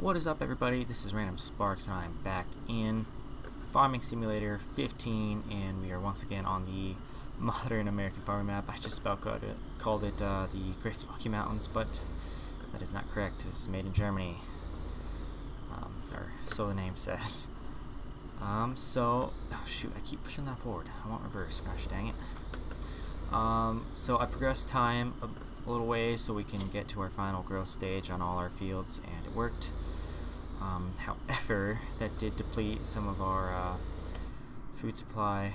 What is up, everybody? This is Random Sparks, and I'm back in Farming Simulator 15, and we are once again on the modern American farming map. I just about called it the Great Smoky Mountains, but that is not correct. This is made in Germany, or so the name says. Oh shoot, I keep pushing that forward. I want reverse, gosh dang it. So I progressed time a little ways so we can get to our final growth stage on all our fields, and it worked. However, that did deplete some of our food supply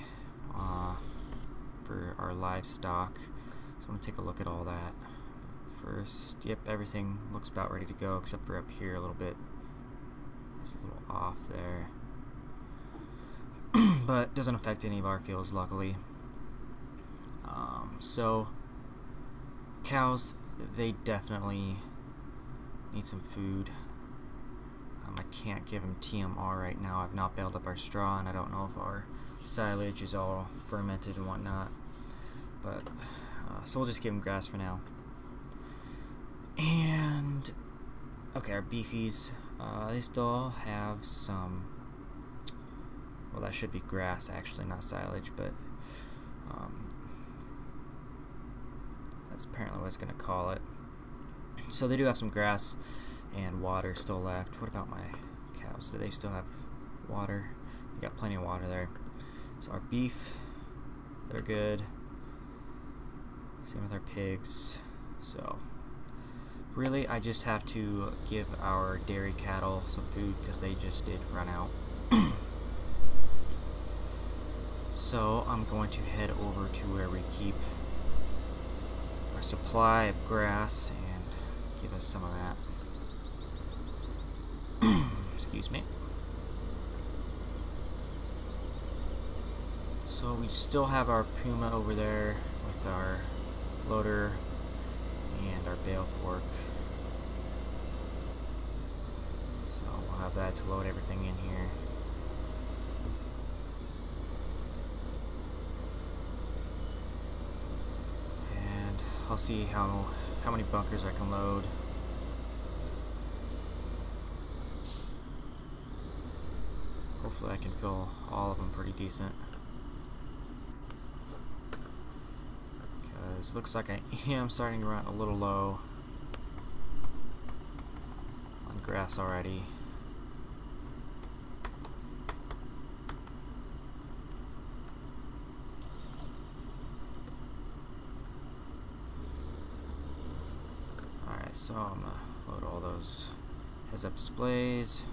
for our livestock. So I'm going to take a look at all that. First, yep, everything looks about ready to go except for up here a little bit. It's a little off there. But doesn't affect any of our fields, luckily. So cows, they definitely need some food. I can't give them TMR right now. I've not baled up our straw, and I don't know if our silage is all fermented and whatnot. But so we'll just give them grass for now. And okay, our beefies, they still have some. Well, that should be grass actually, not silage, but that's apparently what it's going to call it. So they do have some grass and water still left. What about my cows? Do they still have water? They got plenty of water there. So our beef, they're good. Same with our pigs. So really, I just have to give our dairy cattle some food because they just did run out. So I'm going to head over to where we keep our supply of grass and give us some of that. Excuse me. So we still have our Puma over there with our loader and our bale fork. So we'll have that to load everything in here. And I'll see how many bunkers I can load. Hopefully I can fill all of them pretty decent. Because looks like I am starting to run a little low on grass already. Alright, so I'm going to load all those heads-up displays.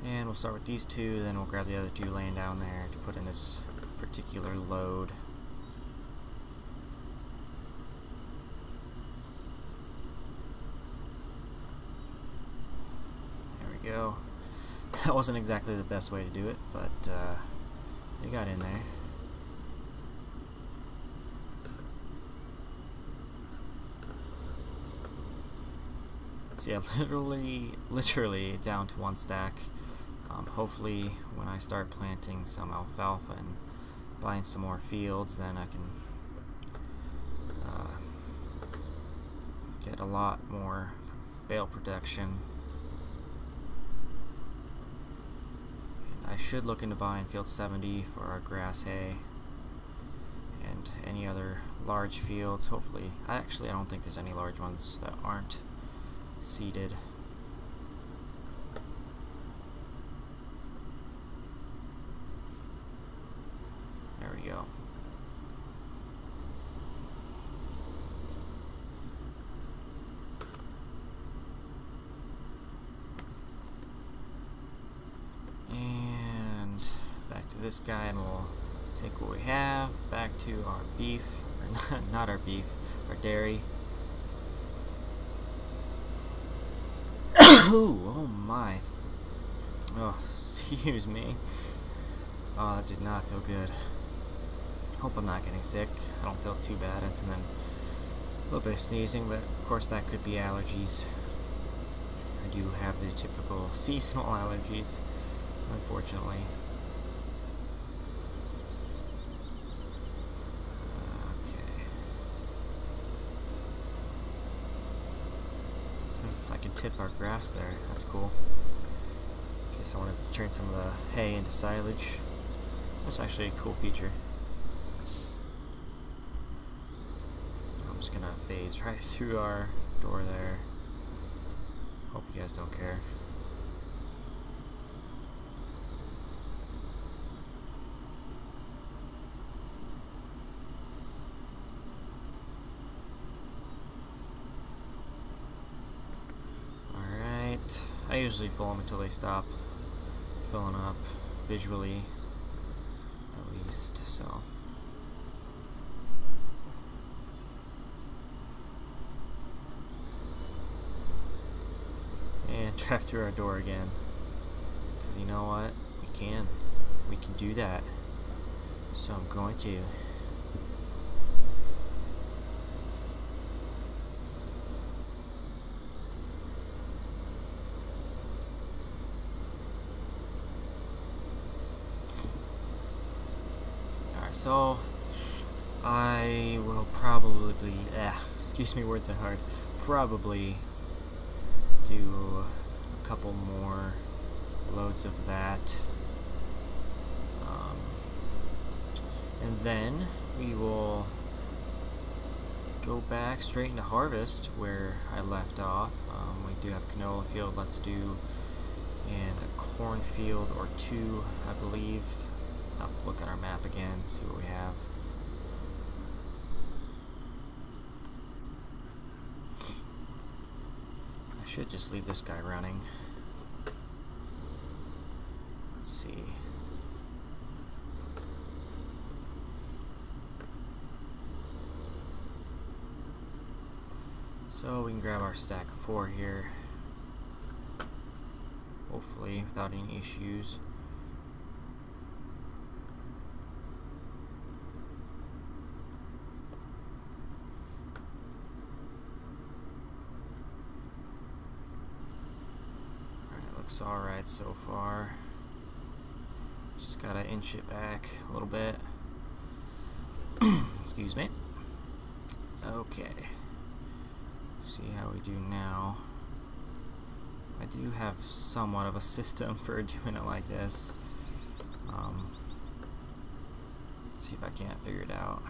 And we'll start with these two, then we'll grab the other two laying down there to put in this particular load. There we go. That wasn't exactly the best way to do it, but they got in there. So yeah, literally down to one stack. Hopefully when I start planting some alfalfa and buying some more fields, then I can get a lot more bale production. And I should look into buying field 70 for our grass hay and any other large fields. Hopefully, I don't think there's any large ones that aren't seeded. There we go. And back to this guy, and we'll take what we have back to our beef, or not our beef, our dairy. Oh my. Oh, excuse me. Oh, that did not feel good. Hope I'm not getting sick. I don't feel too bad. And then a little bit of sneezing, but of course that could be allergies. I do have the typical seasonal allergies, unfortunately. Okay. I can tip our grass there. That's cool. Okay, so I want to turn some of the hay into silage. That's actually a cool feature. I'm just gonna phase right through our door there. Hope you guys don't care. Alright, I usually fill them until they stop filling up visually, at least, so. And drive through our door again, because you know what, we can do that, so I'm going to. Alright, so I will probably, excuse me, words are hard, probably do a couple more loads of that, and then we will go back straight into harvest where I left off. We do have canola field left to do and a cornfield or two, I believe. I'll look at our map again, see what we have. Should just leave this guy running. Let's see. So we can grab our stack of 4 here, hopefully without any issues. Looks alright so far. Just gotta inch it back a little bit. Excuse me. Okay. See how we do now. I do have somewhat of a system for doing it like this. See if I can't figure it out.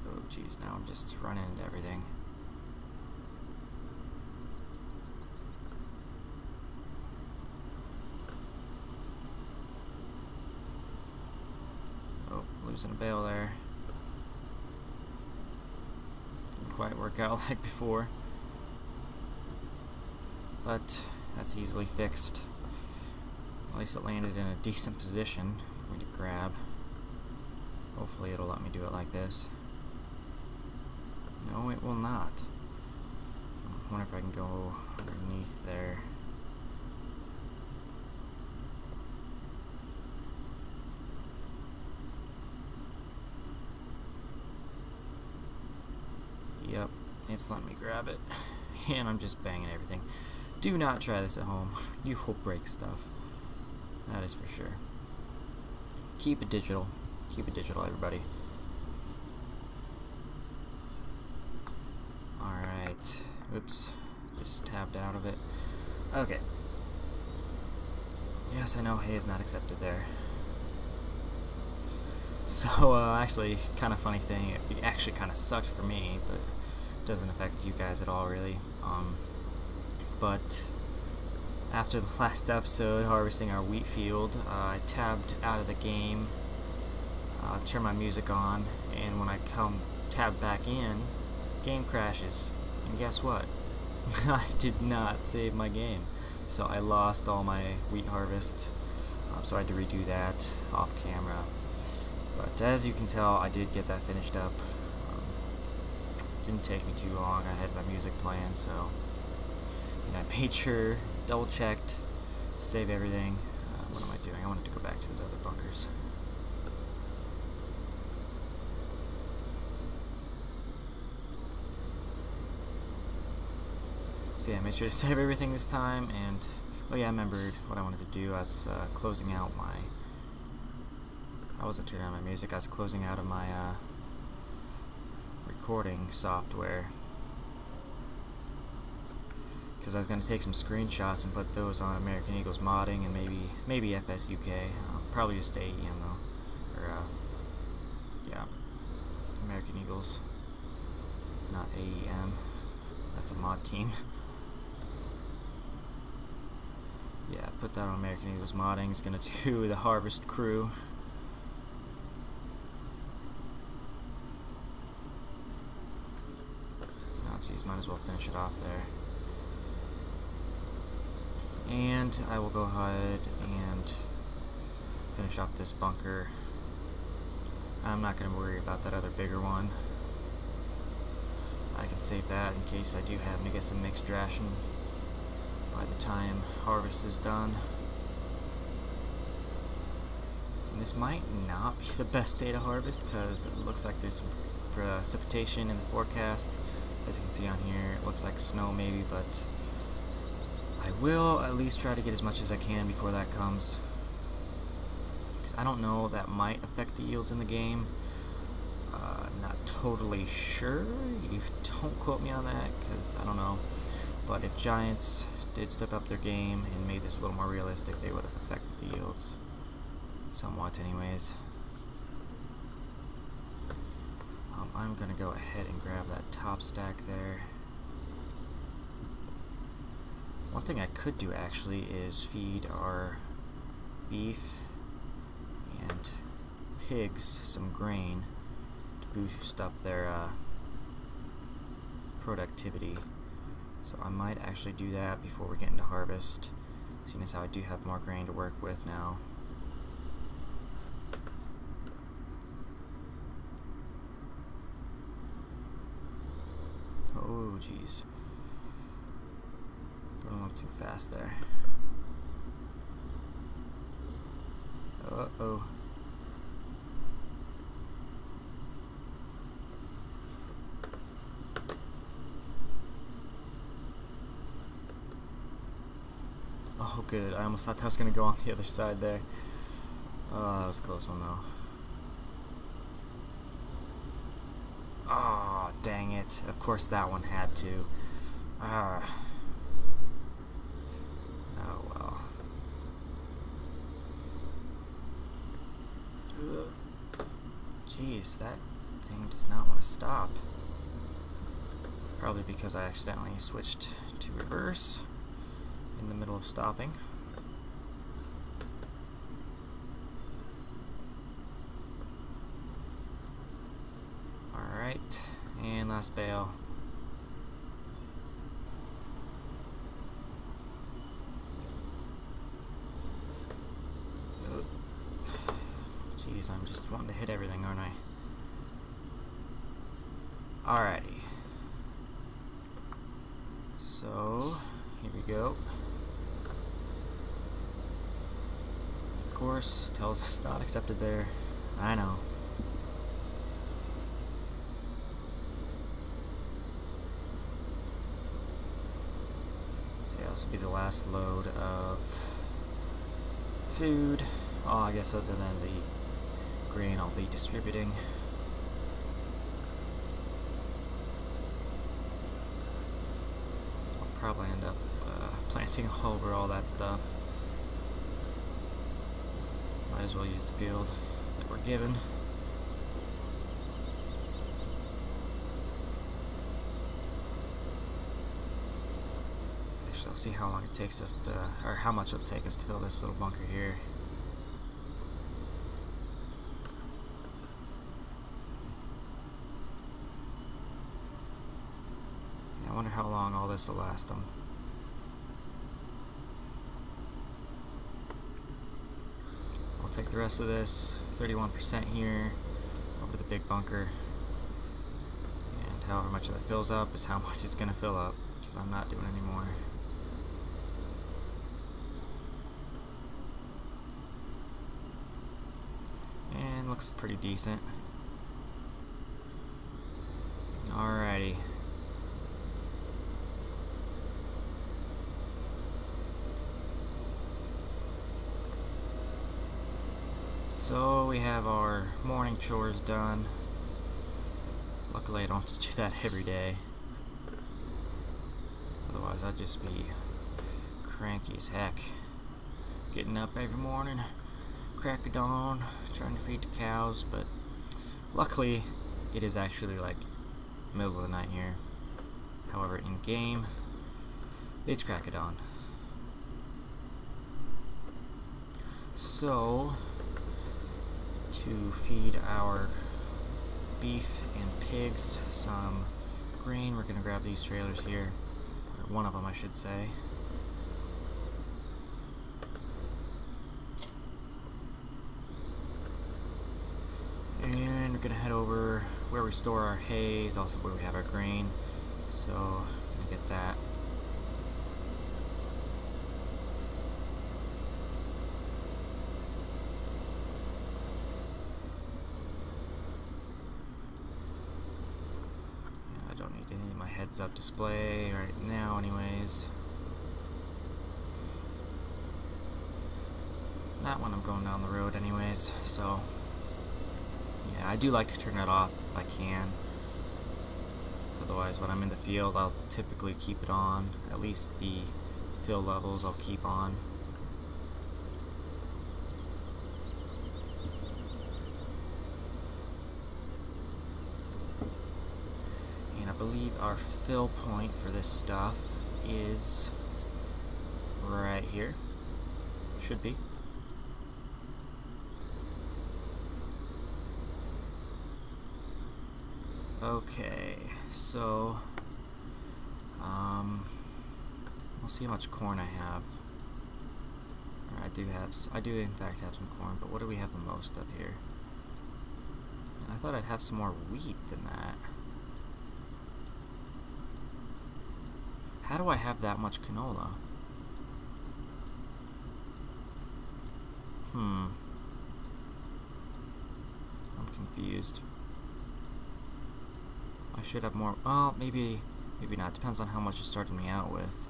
Oh geez, now I'm just running into everything. Losing a bale there. Didn't quite work out like before, but that's easily fixed. At least it landed in a decent position for me to grab. Hopefully it'll let me do it like this. No, it will not. I wonder if I can go underneath there. Yep, it's letting me grab it, and I'm just banging everything. Do not try this at home. You will break stuff. That is for sure. Keep it digital. Keep it digital, everybody. Alright. Oops. Just tabbed out of it. Okay. Yes, I know hay is not accepted there. So, actually, kind of funny thing, it actually kind of sucked for me, but it doesn't affect you guys at all, really. But after the last episode, harvesting our wheat field, I tabbed out of the game, turned my music on, and when I come tab back in, game crashes. And guess what? I did not save my game. So I lost all my wheat harvests, so I had to redo that off camera. But as you can tell, I did get that finished up. Didn't take me too long. I had my music playing, so I made sure, double checked, save everything. what am I doing? I wanted to go back to those other bunkers. So yeah, I made sure to save everything this time, and oh yeah, I remembered what I wanted to do. I was closing out my... I wasn't turning on my music, I was closing out of my recording software, because I was going to take some screenshots and put those on American Eagles modding and maybe FS UK. Probably just AEM though, or yeah, American Eagles, not AEM. That's a mod team. Yeah, put that on American Eagles modding. It's gonna do the Harvest crew. Oh geez, might as well finish it off there. And I will go ahead and finish off this bunker. I'm not going to worry about that other bigger one. I can save that in case I do happen to get some mixed ration by the time harvest is done. And this might not be the best day to harvest because it looks like there's some precipitation in the forecast. As you can see on here, it looks like snow maybe, but I will at least try to get as much as I can before that comes. Because I don't know, that might affect the yields in the game. Not totally sure. You don't quote me on that, because I don't know. But if Giants did step up their game and made this a little more realistic, they would have affected the yields. Somewhat, anyways. I'm going to go ahead and grab that top stack there. One thing I could do actually is feed our beef and pigs some grain to boost up their productivity. So I might actually do that before we get into harvest, seeing as how I do have more grain to work with now. Oh geez. Going a little too fast there. Uh-oh. Oh good, I almost thought that was going to go on the other side there. Oh, that was a close one though. Oh, dang it. Of course that one had to. Oh well. Jeez, that thing does not want to stop. Probably because I accidentally switched to reverse in the middle of stopping. Alright, and last bale. Jeez, I'm just wanting to hit everything, aren't I? Alrighty. So, here we go. Of course, tells us not accepted there. I know. So yeah, this will be the last load of food. Oh, I guess other than the grain I'll be distributing. I'll probably end up planting over all that stuff. Might as well use the field that we're given. Actually, I'll see how long it takes us to, or how much it'll take us to fill this little bunker here. I wonder how long all this will last them. I'll take the rest of this, 31% here, over to the big bunker. And however much of that fills up is how much it's going to fill up, because I'm not doing any more. looks pretty decent. Alrighty. So we have our morning chores done. Luckily I don't have to do that every day. Otherwise I'd just be cranky as heck. Getting up every morning, crack of dawn, trying to feed the cows, but luckily it is actually like middle of the night here. However, in game, it's crack of dawn. So, to feed our beef and pigs some grain, we're gonna grab these trailers here, or one of them I should say. And we're gonna head over where we store our hay, is also where we have our grain, so gonna get that. I don't need any of my heads-up display right now anyways. Not when I'm going down the road anyways, so yeah, I do like to turn it off if I can. Otherwise, when I'm in the field, I'll typically keep it on. At least the fill levels I'll keep on. And I believe our fill point for this stuff is right here. Should be. Okay, so we'll see how much corn I have. Or I do in fact have some corn, but what do we have the most of here? And I thought I'd have some more wheat than that. How do I have that much canola? I'm confused. I should have more. Oh, maybe not. Depends on how much it's starting me out with.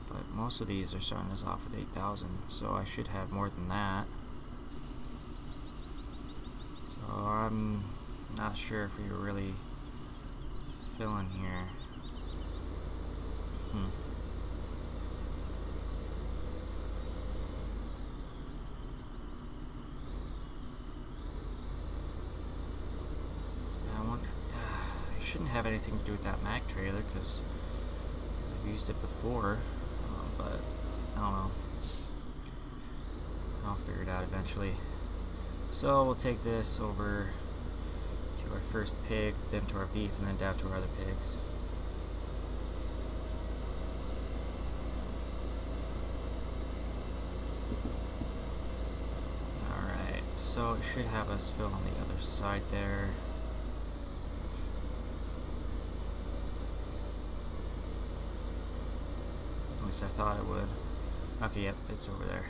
But most of these are starting us off with 8,000, so I should have more than that. So I'm not sure if we were really filling here. Shouldn't have anything to do with that Mac trailer because I've used it before, but I don't know. I'll figure it out eventually. So we'll take this over to our first pig, then to our beef, and then down to our other pigs. Alright, so it should have us fill on the other side there. At least I thought it would. Okay, yep, it's over there.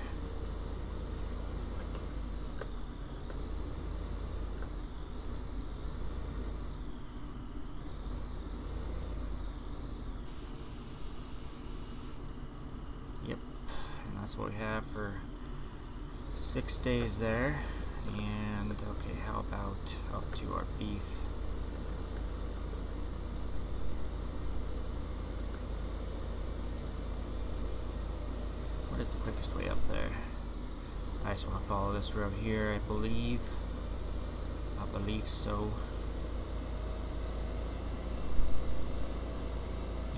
Yep, and that's what we have for 6 days there. And okay, how about up to our beef? What is the quickest way up there? I just want to follow this road here, I believe. I believe so.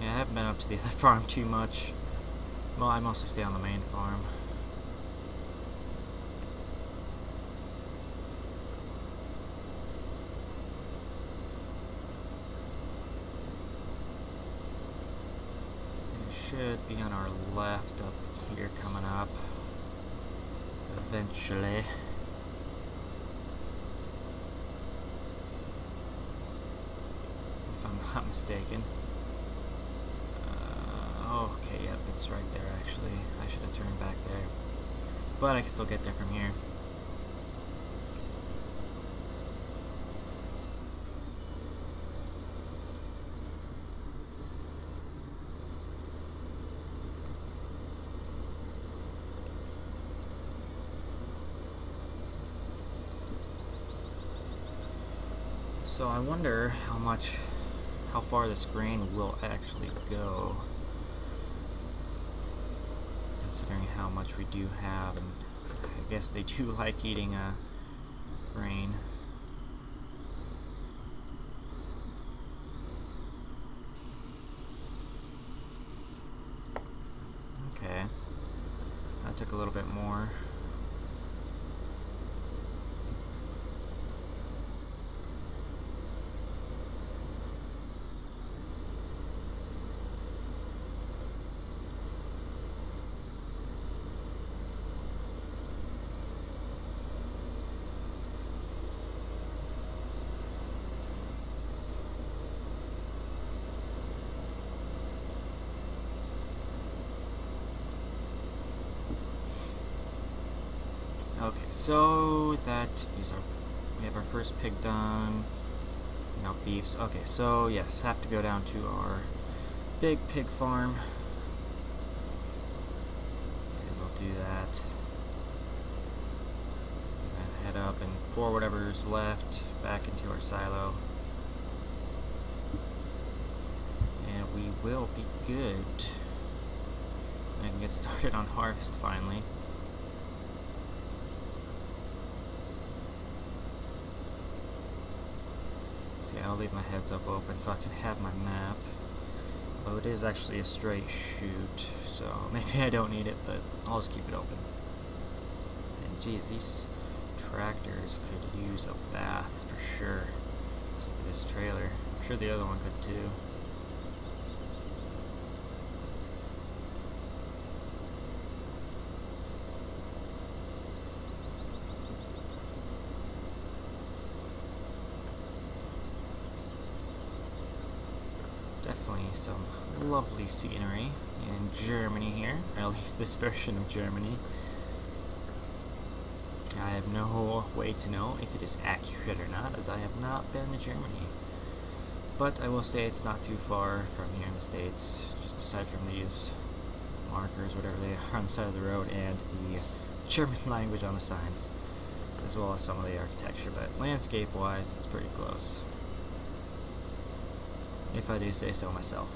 Yeah, I haven't been up to the other farm too much. Well, I mostly stay on the main farm. And it should be on our left up here coming up eventually. If I'm not mistaken. Okay, yep, it's right there actually. I should have turned back there. But I can still get there from here. So I wonder how far this grain will actually go, considering how much we do have, and I guess they do like eating grain. Okay, that took a little bit more. Okay, so that is we have our first pig done. Now beefs. Okay, so yes, have to go down to our big pig farm. And we'll do that. And head up and pour whatever's left back into our silo. And we will be good. And I can get started on harvest finally. So yeah, I'll leave my heads up open so I can have my map. Although it is actually a straight shoot, so maybe I don't need it, but I'll just keep it open. And geez, these tractors could use a bath for sure. So look at this trailer. I'm sure the other one could too. Definitely some lovely scenery in Germany here, or at least this version of Germany. I have no way to know if it is accurate or not, as I have not been to Germany. But I will say it's not too far from here in the States, just aside from these markers, whatever they are, on the side of the road, and the German language on the signs, as well as some of the architecture. But landscape-wise, it's pretty close, if I do say so myself.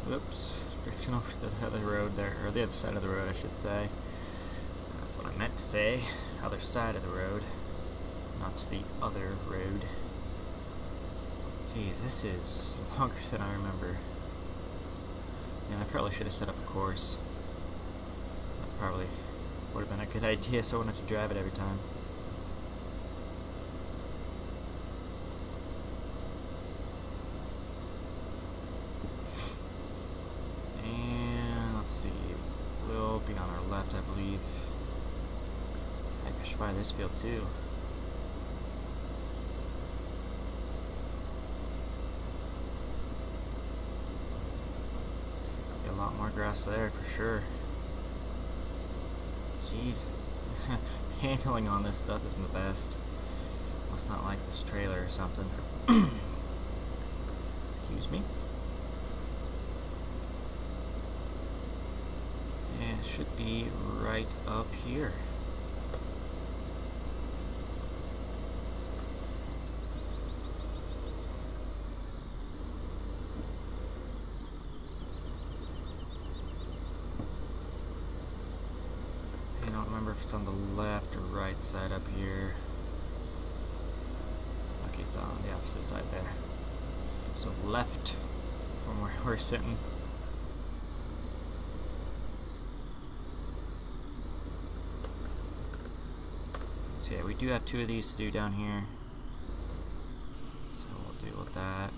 Whoops, drifting over to the other road there, or the other side of the road I should say. That's what I meant to say, other side of the road, not to the other road. Geez, this is longer than I remember. And I probably should have set up a course. Probably would have been a good idea, so I wouldn't have to drive it every time. And let's see, we'll be on our left, I believe. Heck, I should buy this field too. Get a lot more grass there for sure. Jeez, handling on this stuff isn't the best. Must not like this trailer or something. Excuse me. And it should be right up here. I don't remember if it's on the left or right side up here. Okay, it's on the opposite side there. So left from where we're sitting. So yeah, we do have 2 of these to do down here. So we'll deal with that.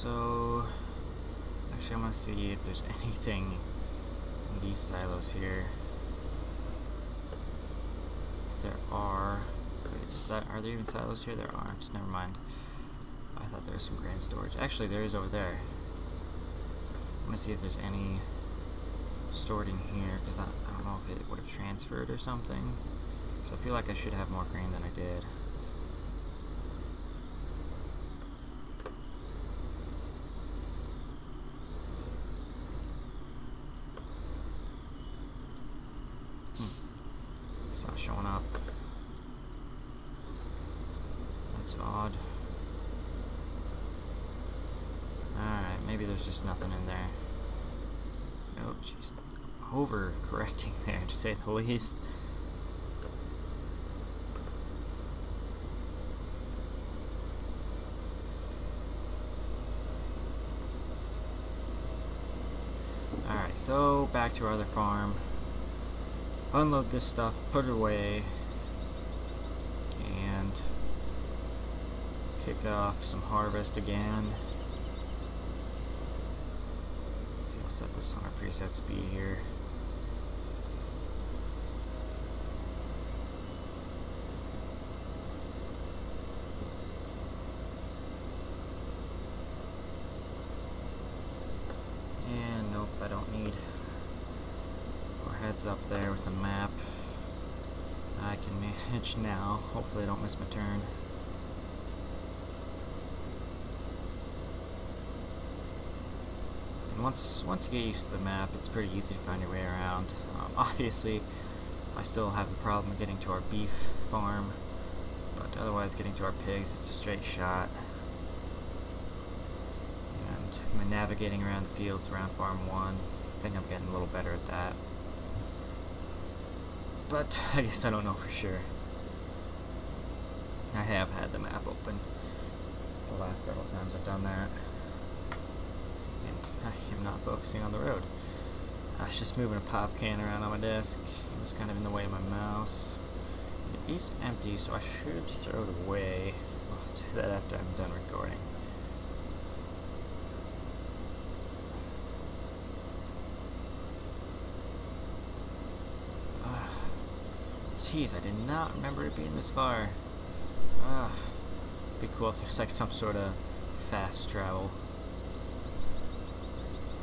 So, actually I'm going to see if there's anything in these silos here. If there are, good Are there even silos here? There aren't. Never mind. I thought there was some grain storage. Actually, there is over there. I'm gonna see if there's any stored in here, because I don't know if it would have transferred or something. So I feel like I should have more grain than I did. It's not showing up. That's odd. Alright, maybe there's just nothing in there. Oh, jeez. Over-correcting there, to say the least. Alright, so back to our other farm. Unload this stuff, put it away, and kick off some harvest again. See, I'll set this on our preset speed here. And nope, I don't need more heads up there with the map. I can manage now. Hopefully I don't miss my turn. Once you get used to the map, it's pretty easy to find your way around. Obviously, I still have the problem of getting to our beef farm, but otherwise getting to our pigs, it's a straight shot. And navigating around the fields around Farm 1, I think I'm getting a little better at that. But I guess I don't know for sure. I have had the map open the last several times I've done that. I am not focusing on the road. I was just moving a pop can around on my desk. It was kind of in the way of my mouse. It is empty, so I should throw it away. I'll do that after I'm done recording. Jeez, I did not remember it being this far. Be cool if there's like some sort of fast travel.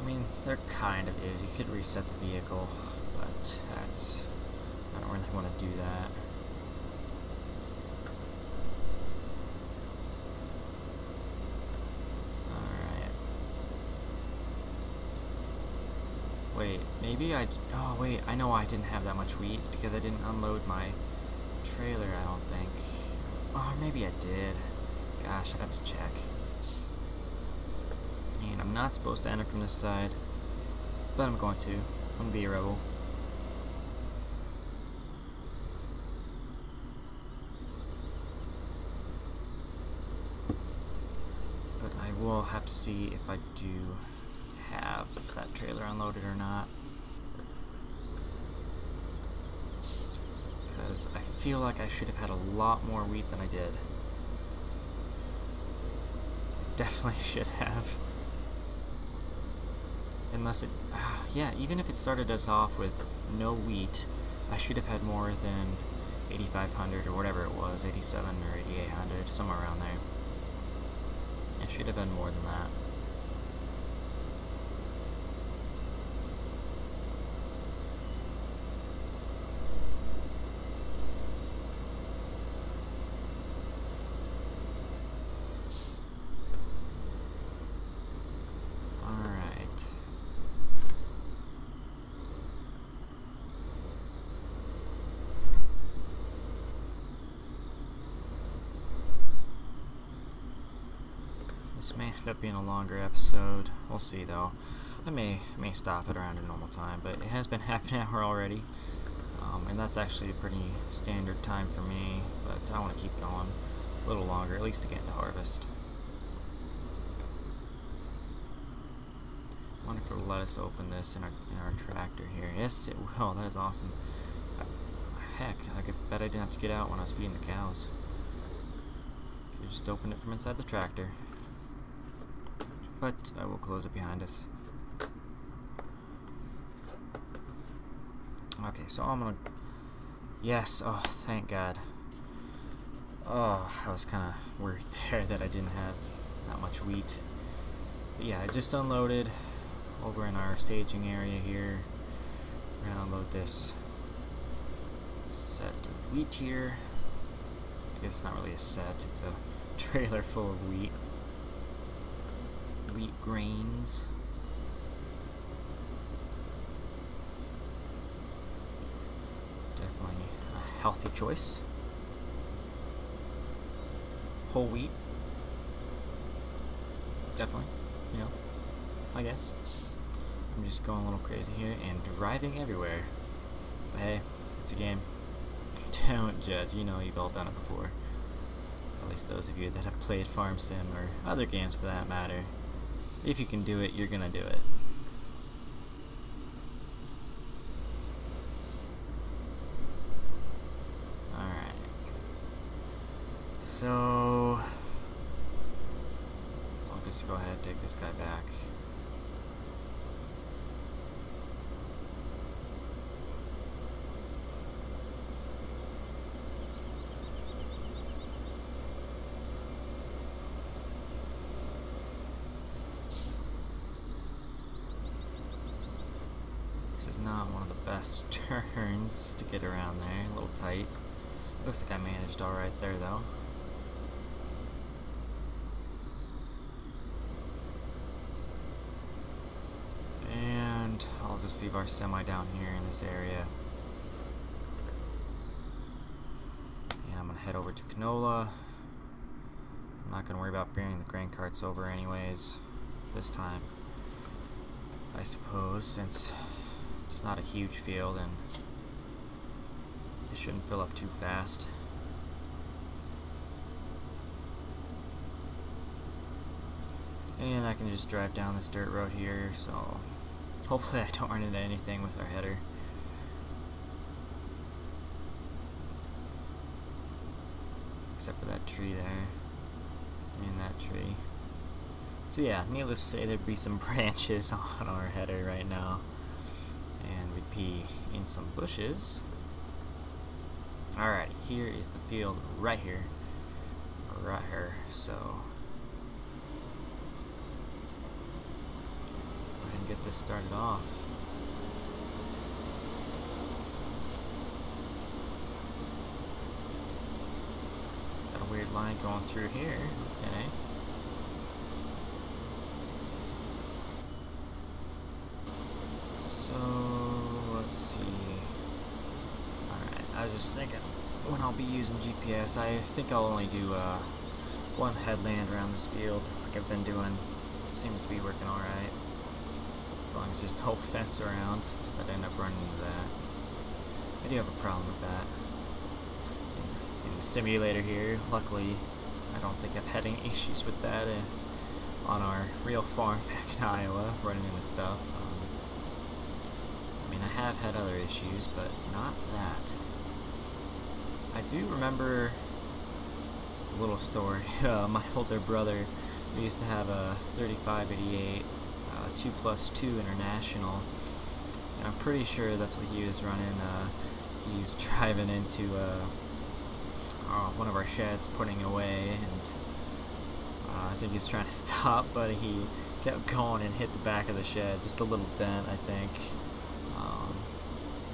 I mean, there kind of is. You could reset the vehicle, but I don't really want to do that. Alright. Wait, maybe oh wait, I know why I didn't have that much wheat. It's because I didn't unload my trailer, I don't think. Or maybe I did. Gosh, I'd have to check. And I'm not supposed to enter from this side, but I'm going to. I'm going to be a rebel. But I will have to see if I do have that trailer unloaded or not. Because I feel like I should have had a lot more wheat than I did. I definitely should have. Unless it, yeah, even if it started us off with no wheat, I should have had more than 8,500 or whatever it was, 87 or 8,800, somewhere around there. I should have had more than that. This may end up being a longer episode. We'll see though. I may stop it around a normal time, but it has been half an hour already. And that's actually a pretty standard time for me, but I want to keep going a little longer, at least to get into harvest. I wonder if it will let us open this in our tractor here. Yes, it will. That is awesome. Heck, I bet I didn't have to get out when I was feeding the cows. Could have just opened it from inside the tractor. But I will close it behind us. Okay, so I'm gonna... Yes, oh, thank God. Oh, I was kind of worried there that I didn't have that much wheat. But yeah, I just unloaded over in our staging area here. We're gonna unload this set of wheat here. I guess it's not really a set, it's a trailer full of wheat. Wheat grains. Definitely a healthy choice. Whole wheat. Definitely, you know, I guess. I'm just going a little crazy here and driving everywhere. But hey, it's a game. Don't judge, you know you've all done it before. At least those of you that have played Farm Sim or other games for that matter. If you can do it, you're gonna do it. Alright. So I'll just go ahead and take this guy back. This is not one of the best turns to get around there, a little tight. Looks like I managed alright there though. And I'll just leave our semi down here in this area. And I'm gonna head over to canola. I'm not gonna worry about bringing the grain carts over anyways this time, I suppose, since it's not a huge field and it shouldn't fill up too fast. And I can just drive down this dirt road here, so hopefully I don't run into anything with our header. Except for that tree there. And that tree. So yeah, needless to say, there'd be some branches on our header right now. And we'd be in some bushes. Alrighty, here is the field right here. Right here, so go ahead and get this started off. Got a weird line going through here, okay. So let's see. Alright, I was just thinking when I'll be using GPS, I think I'll only do one headland around this field like I've been doing. It seems to be working alright. As long as there's no fence around, because I'd end up running into that. I do have a problem with that. In the simulator here, luckily, I don't think I've had any issues with that on our real farm back in Iowa, running into stuff. I mean, I have had other issues, but not that. I do remember just a little story. My older brother, we used to have a 3588 2+2 International, and I'm pretty sure that's what he was running. He was driving into one of our sheds, putting it away, and I think he was trying to stop, but he kept going and hit the back of the shed, just a little dent, I think.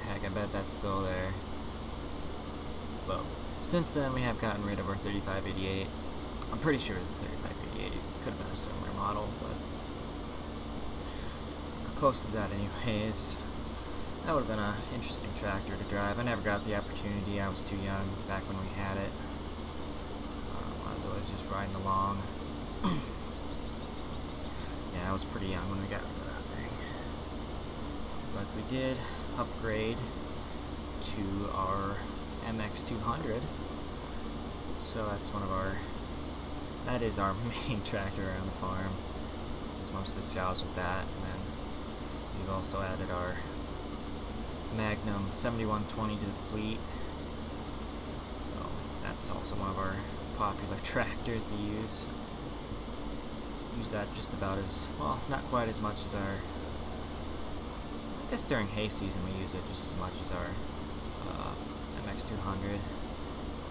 Heck, I bet that's still there. But since then, we have gotten rid of our 3588. I'm pretty sure it's the 3588. It could have been a similar model, but close to that anyways. That would have been an interesting tractor to drive. I never got the opportunity. I was too young back when we had it. I was always just riding along. Yeah, I was pretty young when we got rid of that thing. But we did upgrade to our MX200. So that's that is our main tractor around the farm. Does most of the jobs with that. And then we've also added our Magnum 7120 to the fleet. So that's also one of our popular tractors to use. Use that just about as, well, not quite as much as our, I guess during hay season we use it just as much as our MX200,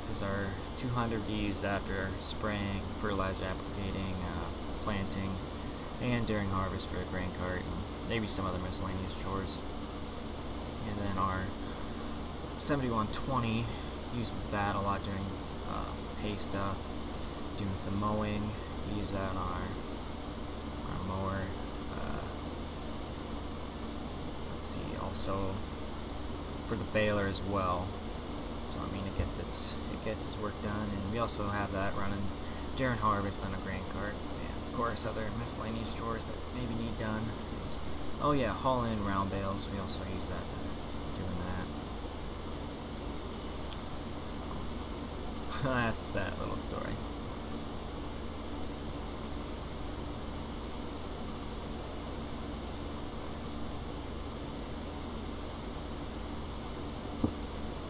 because is our 200 used after spraying, fertilizer applicating, planting, and during harvest for a grain cart, and maybe some other miscellaneous chores. And then our 7120, used that a lot during hay stuff, doing some mowing. We use that on our mower. Let's see, also for the baler as well. So I mean, it gets its work done, and we also have that running during harvest on a grain cart, and of course other miscellaneous chores that maybe need done. And, oh yeah, hauling in round bales. We also use that for doing that. So that's that little story.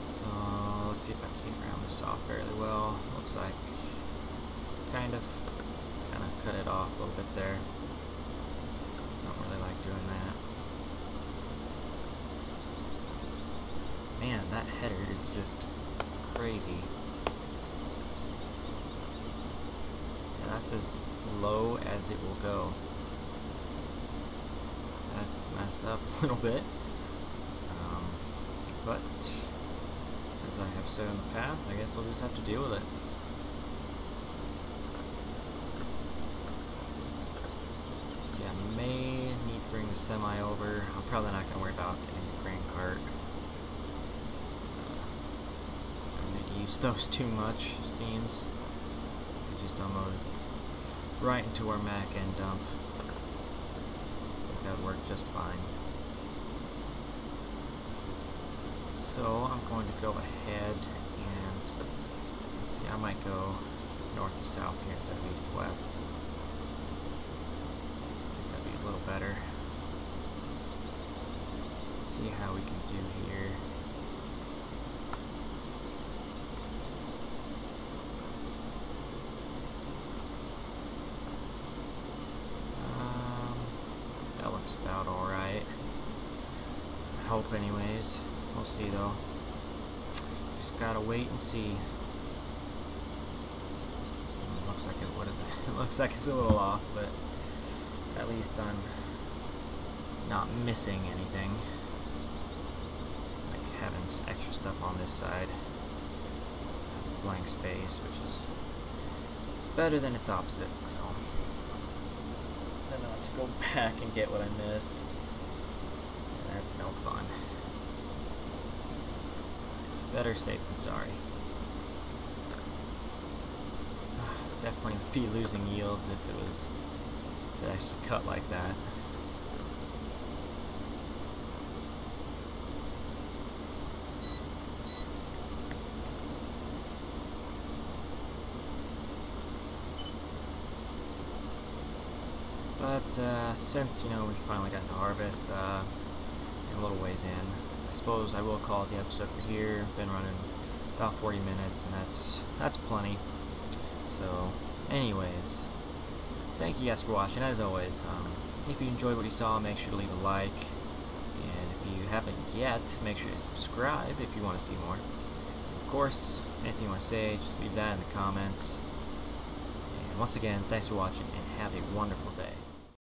So let's see if I can round this off fairly well. Looks like kind of cut it off a little bit there. Don't really like doing that. Man, that header is just crazy. Yeah, that's as low as it will go. That's messed up a little bit. But as I have said in the past, I guess we'll just have to deal with it. See, I may need to bring the semi over. I'm probably not going to worry about getting a grain cart. I don't need to use those too much, seems. I could just unload right into our Mac end dump. I think that would work just fine. So I'm going to go ahead and, let's see, I might go north to south here instead of east to west. I think that'd be a little better. See how we can do here. That looks about alright. I hope anyways. We'll see though. Just gotta wait and see. Looks like it would have been. It looks like it's a little off, but at least I'm not missing anything. Like having some extra stuff on this side. Blank space, which is better than its opposite. So then I'll have to go back and get what I missed. That's no fun. Better safe than sorry. Definitely would be losing yields if it actually cut like that. But since, you know, we finally got to harvest, a little ways in, I suppose I will call it the episode for here. Been running about 40 minutes, and that's plenty. So, anyways, thank you guys for watching. As always, if you enjoyed what you saw, make sure to leave a like, and if you haven't yet, make sure to subscribe if you want to see more. Of course, anything you want to say, just leave that in the comments. And once again, thanks for watching, and have a wonderful day.